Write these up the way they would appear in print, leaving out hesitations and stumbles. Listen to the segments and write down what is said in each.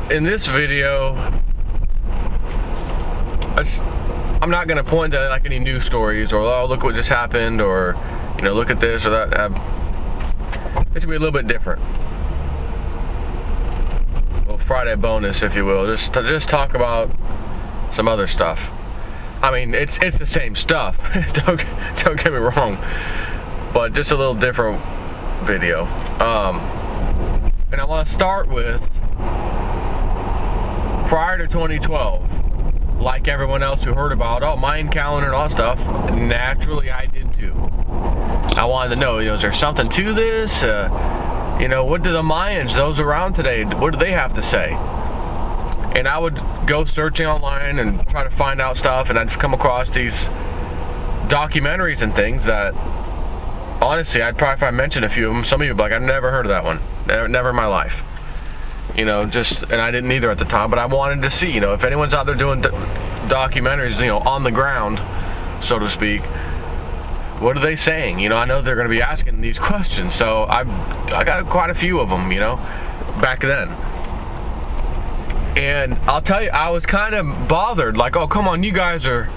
in this video, I'm not going to point to like any news stories or, oh, look what just happened, or, you know, look at this or that. It's going to be a little bit different. A little Friday bonus, if you will. Just talk about some other stuff. I mean, it's the same stuff. Don't get me wrong, but just a little different video. And I want to start with prior to 2012. Like everyone else who heard about, oh, Mayan calendar and all that stuff, naturally I did too. I wanted to know, you know, is there something to this? You know, what do the Mayans, those around today, what do they have to say? And I would go searching online and try to find out stuff, and I'd come across these documentaries and things that, honestly, I'd probably, if I mentioned a few of them, some of you would be like, I've never heard of that one. Never in my life. You know, and I didn't either at the time, but I wanted to see, you know, if anyone's out there doing documentaries, you know, on the ground, so to speak, what are they saying? You know, I know they're going to be asking these questions, so I got quite a few of them, you know, back then. And I'll tell you, I was kind of bothered, like, oh, come on, you guys are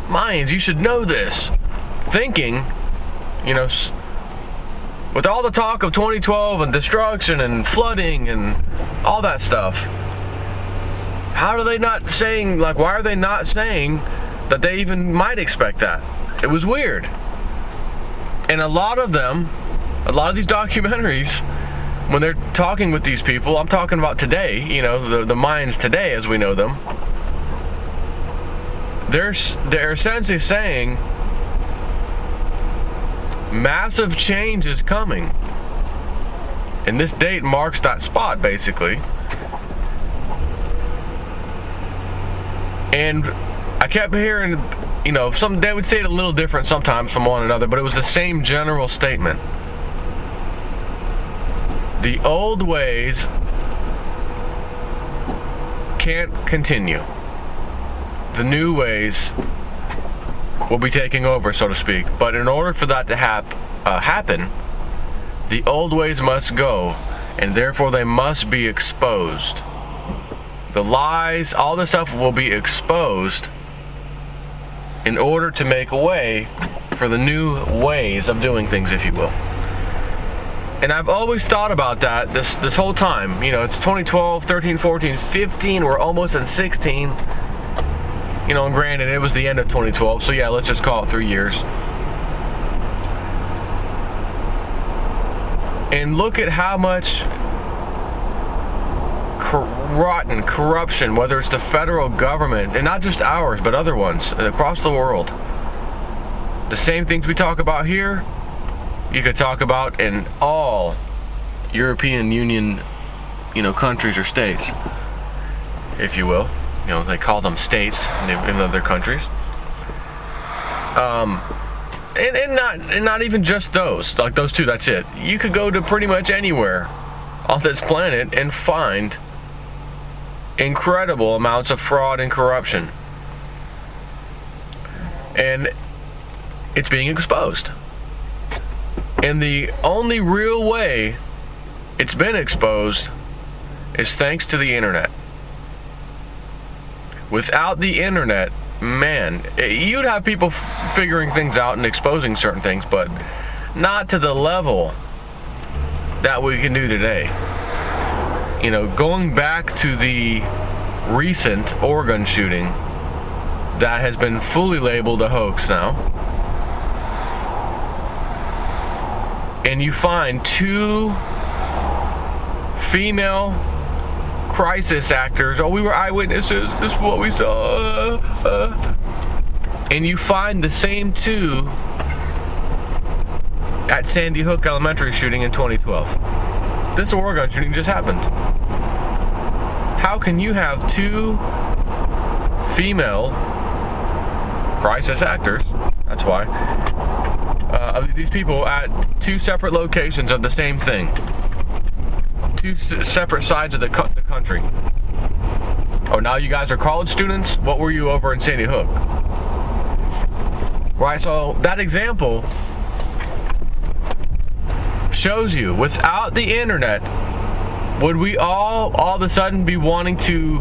Mayans, you should know this. Thinking, you know, with all the talk of 2012 and destruction and flooding and all that stuff, how are they not saying, like, why are they not saying that they even might expect that? It was weird. And a lot of these documentaries, when they're talking with these people, I'm talking about today, you know, the Mayans today as we know them, they're essentially saying massive change is coming. And this date marks that spot, basically. And I kept hearing, you know, they would say it a little different sometimes from one another, but it was the same general statement. The old ways can't continue. The new ways will be taking over, so to speak. But in order for that to happen, the old ways must go, and therefore they must be exposed. The lies, all this stuff will be exposed in order to make way for the new ways of doing things, if you will. And I've always thought about that this whole time. You know, it's 2012, 13, 14, 15, we're almost in 16. You know, and granted, it was the end of 2012, so yeah, let's just call it 3 years. And look at how much rotten corruption, whether it's the federal government, and not just ours, but other ones across the world. The same things we talk about here, you could talk about in all European Union, you know, countries or states, if you will. You know, they call them states in other countries. And not even just those, like those two, that's it. You could go to pretty much anywhere on this planet and find incredible amounts of fraud and corruption. And it's being exposed. And the only real way it's been exposed is thanks to the internet. Without the internet, man, you'd have people figuring things out and exposing certain things, but not to the level that we can do today. You know, going back to the recent Oregon shooting that has been fully labeled a hoax now, and you find 2 female crisis actors, oh, we were eyewitnesses, this is what we saw, and you find the same 2 at Sandy Hook Elementary shooting in 2012. This Oregon shooting just happened. How can you have 2 female crisis actors, that's why, of these people at 2 separate locations of the same thing? 2 separate sides of the country. Oh, now you guys are college students? What were you over in Sandy Hook? Right, so that example shows you, without the internet, would we all of a sudden be wanting to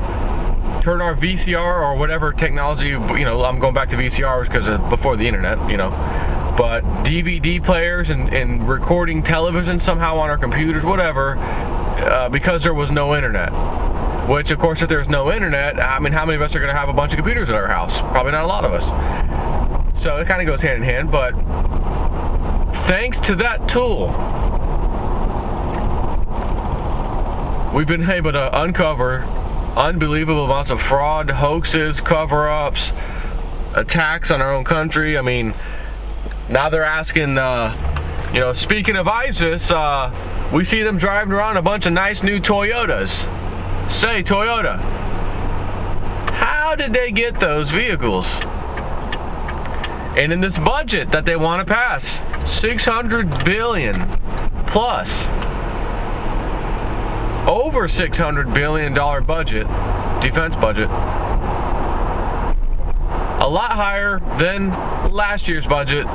turn our VCR or whatever technology, I'm going back to VCRs because of before the internet, but DVD players and recording television somehow on our computers, whatever, because there was no internet. Which, of course, if there's no internet, I mean, how many of us are going to have a bunch of computers at our house? Probably not a lot of us. So it kind of goes hand in hand, but thanks to that tool, we've been able to uncover unbelievable amounts of fraud, hoaxes, cover-ups, attacks on our own country. I mean, now they're asking, speaking of ISIS, we see them driving around a bunch of nice new Toyotas. Say, Toyota, how did they get those vehicles? And in this budget that they want to pass, $600 billion plus, over $600 billion budget, defense budget, a lot higher than last year's budget.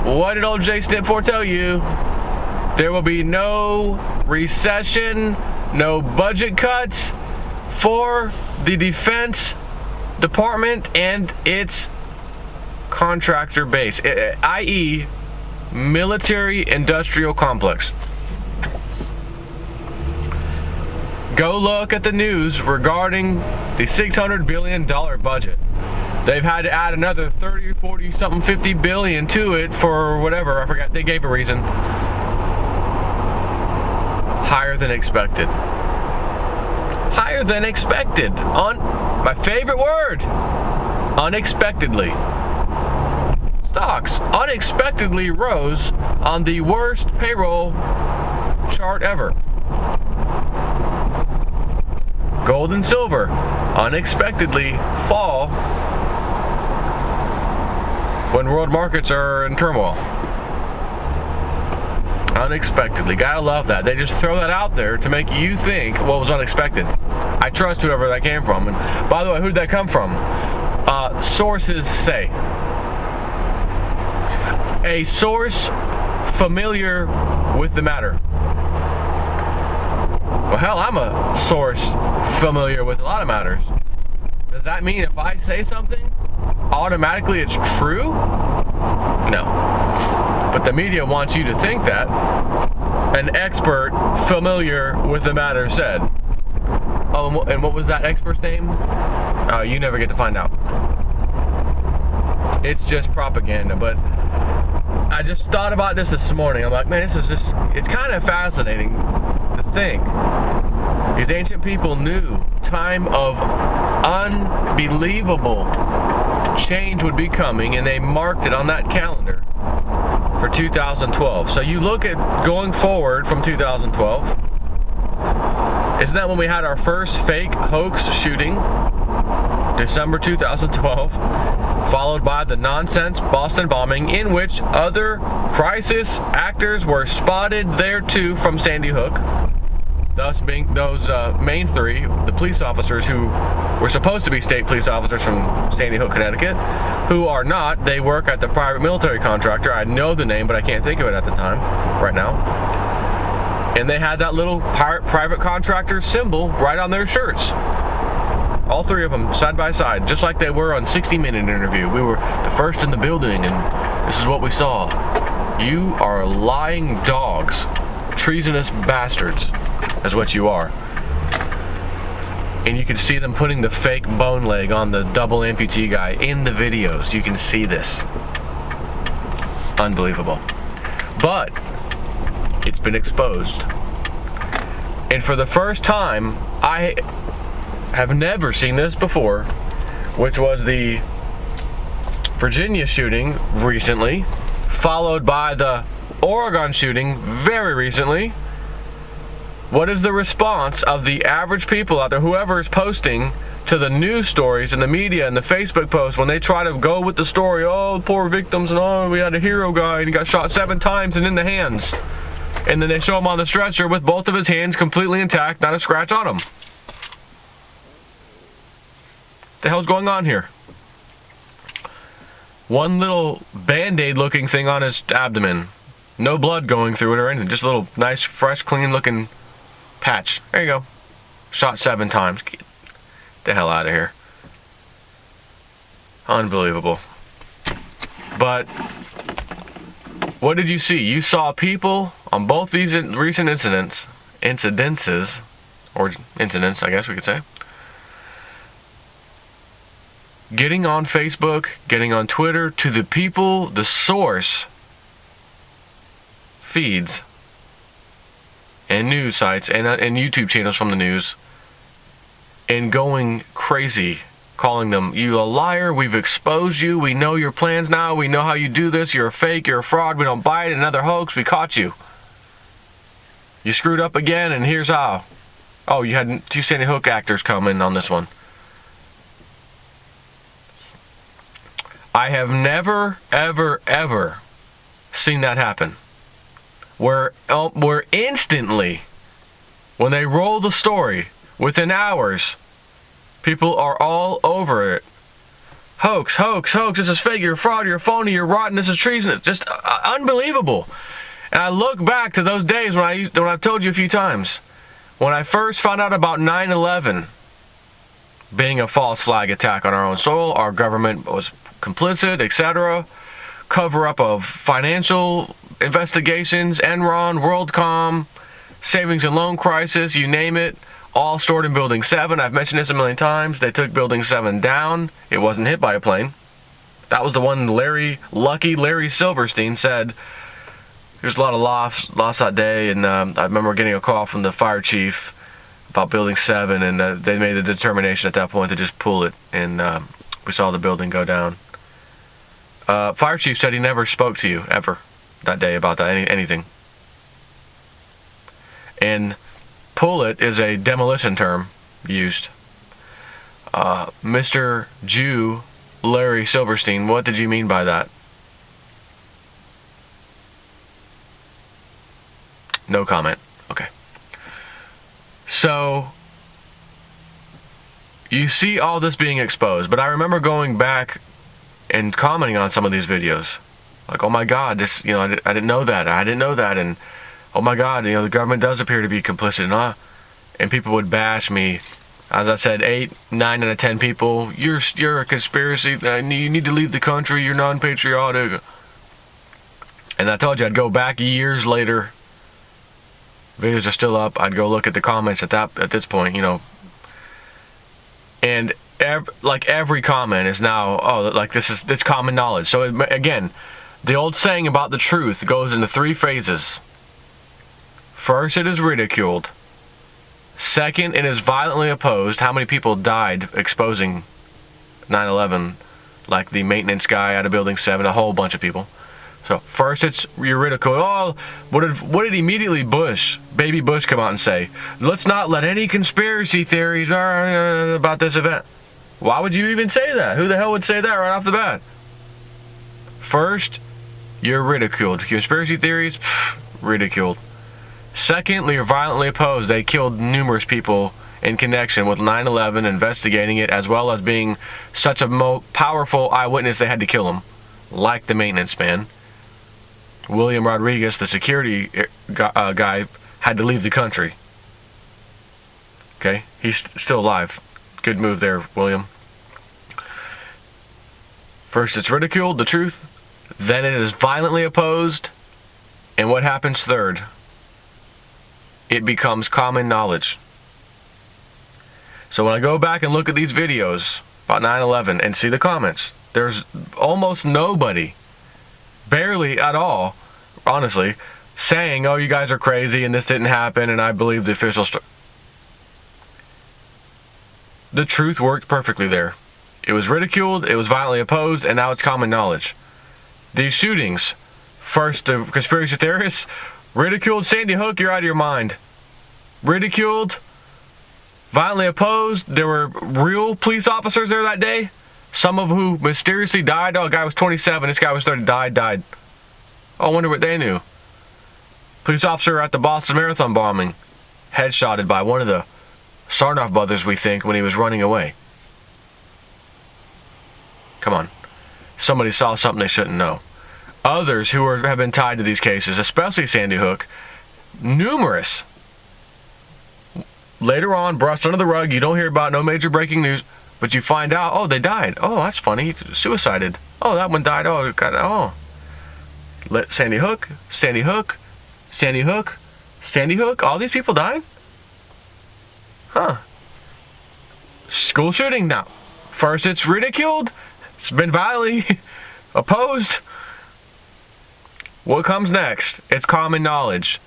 What did old Jay Snipford tell you? There will be no recession, no budget cuts for the Defense Department and its contractor base, i.e., military industrial complex. Go look at the news regarding the $600 billion budget. They've had to add another 30 or 40 something 50 billion to it for whatever, I forgot, they gave a reason. Higher than expected. Higher than expected. My favorite word. Unexpectedly. Stocks unexpectedly rose on the worst payroll chart ever. Gold and silver unexpectedly fall when world markets are in turmoil. Unexpectedly. Gotta love that. They just throw that out there to make you think what was unexpected. I trust whoever that came from. And by the way, who did that come from? Sources say. A source familiar with the matter. Well, hell, I'm a source familiar with a lot of matters. Does that mean if I say something, automatically it's true? No. But the media wants you to think that an expert familiar with the matter said. Oh, and what was that expert's name? You never get to find out. It's just propaganda. But I just thought about this morning. I'm like, man, it's kind of fascinating to think. These ancient people knew time of unbelievable change would be coming, and they marked it on that calendar for 2012. So you look at going forward from 2012. Isn't that when we had our first fake hoax shooting? December 2012, followed by the nonsense Boston bombing, in which other crisis actors were spotted there too from Sandy Hook. Thus being those main three, the police officers who were supposed to be state police officers from Sandy Hook, Connecticut, who are not. They work at the private military contractor. I know the name, but I can't think of it at the time, right now. And they had that little private contractor symbol right on their shirts. All three of them, side by side, just like they were on 60 Minute interview. We were the first in the building, and this is what we saw. You are lying dogs. Treasonous bastards is what you are. And you can see them putting the fake bone leg on the double amputee guy in the videos. You can see this. Unbelievable. But it's been exposed. And for the first time, I have never seen this before, which was the Virginia shooting recently, followed by the Oregon shooting very recently. What is the response of the average people out there, whoever is posting to the news stories and the media and the Facebook posts when they try to go with the story, oh, poor victims, and oh, we had a hero guy and he got shot 7 times and in the hands. And then they show him on the stretcher with both of his hands completely intact, not a scratch on him. What the hell's going on here? One little Band-Aid looking thing on his abdomen. No blood going through it or anything. Just a little nice, fresh, clean looking Patch. There you go. Shot 7 times. Get the hell out of here. Unbelievable. But what did you see? You saw people on both these recent incidences, or incidents, I guess we could say, getting on Facebook, getting on Twitter, to the people, the source feeds and news sites and YouTube channels from the news, and going crazy, calling them, you a liar, we've exposed you, we know your plans now, we know how you do this, you're a fake, you're a fraud, we don't buy it, another hoax, we caught you. You screwed up again, and here's how. Oh, you had 2 Sandy Hook actors come in on this one. I have never, ever, ever seen that happen. Where instantly, when they roll the story, within hours, people are all over it. Hoax, hoax, hoax, this is fake, you're a fraud, you're a phony, you're rotten, this is treason. It's just unbelievable. And I look back to those days when I've told you a few times, when I first found out about 9/11 being a false flag attack on our own soil, our government was complicit, etc. Cover up of financial investigations, Enron, WorldCom, savings and loan crisis, you name it, all stored in Building 7. I've mentioned this a million times. They took Building 7 down. It wasn't hit by a plane. That was the one lucky Larry Silverstein said. There's a lot of loss that day, and I remember getting a call from the fire chief about Building 7, and they made the determination at that point to just pull it, and we saw the building go down. Fire chief said he never spoke to you, ever, that day about that, anything. And pull it is a demolition term used. Mr. Jew Larry Silverstein, what did you mean by that? No comment. Okay. So, you see all this being exposed, but I remember going back and commenting on some of these videos. Like, oh my God, this, I didn't know that. I didn't know that. And, oh my God, the government does appear to be complicit. And people would bash me. As I said, 8, 9 out of 10 people, you're a conspiracy. You need to leave the country. You're non-patriotic. And I told you I'd go back years later. Videos are still up. I'd go look at the comments at this point, and every comment is now, it's common knowledge. So again, the old saying about the truth goes into 3 phases. First, it is ridiculed. Second, it is violently opposed. How many people died exposing 9/11? Like the maintenance guy out of Building 7, a whole bunch of people. So first it's ridiculed. Oh, what did immediately Baby Bush come out and say? Let's not let any conspiracy theories about this event. Why would you even say that? Who the hell would say that right off the bat? First, you're ridiculed. Conspiracy theories, ridiculed. Secondly, you're violently opposed. They killed numerous people in connection with 9/11, investigating it, as well as being such a powerful eyewitness they had to kill him, like the maintenance man. William Rodriguez, the security guy, had to leave the country. Okay? He's still alive. Good move there, William. First it's ridiculed, the truth. Then it is violently opposed. And what happens third? It becomes common knowledge. So when I go back and look at these videos about 9/11 and see the comments, there's almost nobody, barely at all, honestly, saying, oh, you guys are crazy and this didn't happen and I believe the official story. The truth worked perfectly there. It was ridiculed, it was violently opposed, and now it's common knowledge. These shootings, first the conspiracy theorists, ridiculed Sandy Hook, you're out of your mind. Ridiculed, violently opposed, there were real police officers there that day. Some of who mysteriously died. Oh, a guy was 27, this guy was 30, died. Oh, I wonder what they knew. Police officer at the Boston Marathon bombing, headshotted by one of the Sarnoff brothers, we think, when he was running away. Come on. Somebody saw something they shouldn't know. Others who have been tied to these cases, especially Sandy Hook, numerous later on, brushed under the rug. You don't hear about no major breaking news, but you find out, oh, they died. Oh, that's funny. He suicided. Oh, that one died. Oh, God. Oh. Sandy Hook, Sandy Hook, Sandy Hook, Sandy Hook. All these people died? Huh. School shooting now. First it's ridiculed. It's been violently opposed. What comes next? It's common knowledge.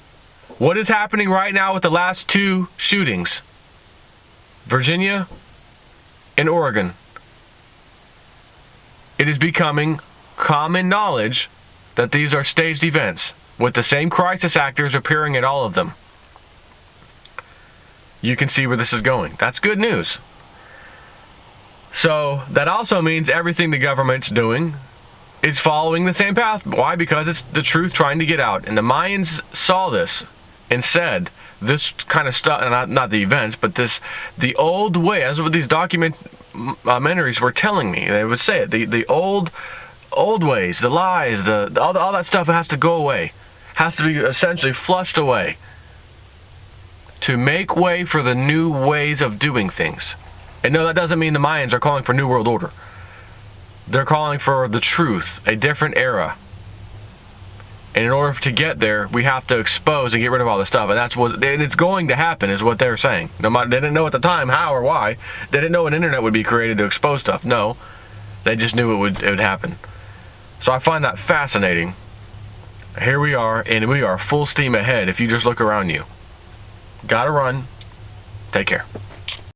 What is happening right now with the last 2 shootings? Virginia and Oregon. It is becoming common knowledge that these are staged events, with the same crisis actors appearing in all of them. You can see where this is going. That's good news. So that also means everything the government's doing is following the same path. Why? Because it's the truth trying to get out. And the Mayans saw this and said this kind of stuff, not the events, but the old way, as what these documentaries were telling me. They would say it, the old ways, the lies, all that stuff has to go away, has to be essentially flushed away to make way for the new ways of doing things. And no, that doesn't mean the Mayans are calling for New World Order. They're calling for the truth, a different era. And in order to get there, we have to expose and get rid of all this stuff. And it's going to happen, is what they're saying. They didn't know at the time how or why. They didn't know an internet would be created to expose stuff. No, they just knew it would happen. So I find that fascinating. Here we are, and we are full steam ahead if you just look around you. Gotta run. Take care.